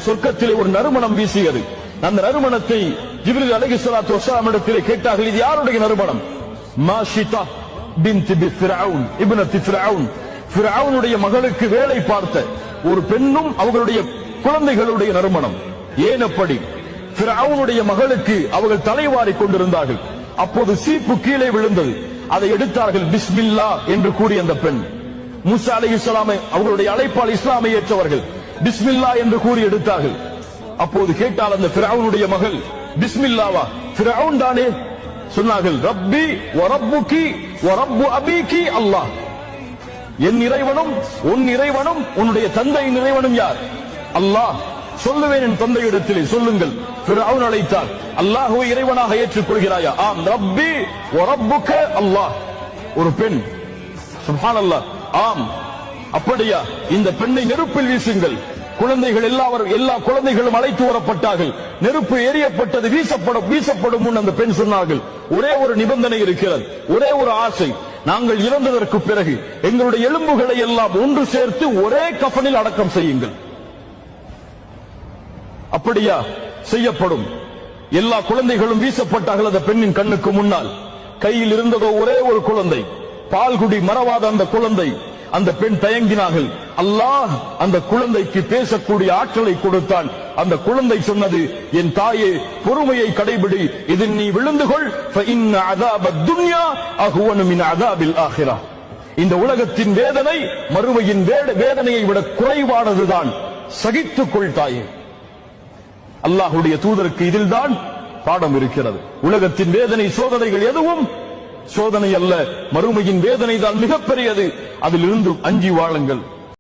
சொர்க்கத்திலே ஒரு நறுமணம் வீசியது. அந்த நறுமணத்தை ஜிப்ரீல் அலைஹிஸ்ஸலாத்து வஸலாம் இடத்திலே கேட்டார்கள், இது யாருடைய நறுமணம்? மாஷிதா பின்த் ஃபிரௌன் இப்னத் ஃபிரௌன், ஃபிரௌனுடைய மகளுக்கு வேலை பார்த்த ஒரு பெண்ணும் அவர்களுடைய குழந்தைகளுடைய நறுமணம். ஏன் அப்படி? ஃபிரௌனுடைய மகளுக்கு அவர்கள் தலைவாரி கொண்டிருந்தார்கள். அப்போது சீப்பு கீழே விழுந்தது. அதை எடுத்தார்கள். பிஸ்மில்லா என்று கூறி அந்த பெண், மூசா அலைஹிஸ்ஸலாம் அவர்களுடைய அழைப்பால் இஸ்லாமை ஏற்றவர்கள், பிஸ்மில்லா என்று கூறி எடுத்தார்கள். அப்போது கேட்டால் அந்த ஃபிரௌனுடைய மகள், பிஸ்மில்லாவா? ஃபிரௌன் தானே. சொன்னார்கள், ரப்பி வ ரப்புகி வ ரப்பு அபீகி அல்லாஹ். என் இறைவனும் உன் இறைவனும் உன்னுடைய தந்தையின் இறைவனும் யார்? அல்லாஹ். சொல்லுவேன் என் தந்தையிடத்திலே, சொல்லுங்கள். ஃபிரௌன் அழைத்தார், அல்லாஹ்வை இறைவனாக ஏற்றுக்கொள்கிறாயா? ஆம். ரப்பி வ ரப்புக அல்லாஹ். ஒரு பெண், சுப்ஹானல்லாஹ். ஆம். அப்படியா? இந்த பெண்ணை நெருப்பில் வீசுங்கள். குழந்தைகள் எல்லா குழந்தைகளும் அழைத்து வரப்பட்டார்கள். நெருப்பு எரியப்பட்டது. வீசப்படும் முன் அந்த பெண் சொன்னார்கள், ஒரே ஒரு நிபந்தனை இருக்கிறது, ஒரே ஒரு ஆசை. நாங்கள் இறந்ததற்கு பிறகு எங்களுடைய எலும்புகளை எல்லாம் ஒன்று சேர்த்து ஒரே கஃனில் அடக்கம் செய்யுங்கள். அப்படியா? செய்யப்படும். எல்லா குழந்தைகளும் வீசப்பட்டார்கள் அந்த பெண்ணின் கண்ணுக்கு முன்னால். கையில் இருந்ததோ ஒரே ஒரு குழந்தை, பால்குடி மறவாத அந்த குழந்தை. அந்த பெண் தயங்கினார்கள். அல்லாஹ் அந்த குழந்தைக்கு பேசக்கூடிய ஆற்றலை கொடுத்தான். அந்த குழந்தை சொன்னது, என் தாயே, பொறுமையை கடைபிடி, இதில் நீ விழுந்து கொள். ஃபஇன்ன அஸாபத் துன்யா அஹ்வனு மின் அஸாபில் ஆখিরাহ. இந்த உலகத்தின் வேதனை மறுமையின் வேதனையை விட குறைவானதுதான். சகித்துக்கொள் தாயே. அல்லாஹ்வுடைய தூதருக்கு இதில்தான் பாடம் இருக்கிறது. உலகத்தின் வேதனை, சோதனைகள் எதுவும் சோதனை அல்ல, மறுமையின் வேதனை தான் மிகப்பெரியது. அதிலிருந்து அஞ்சி வாழுங்கள்.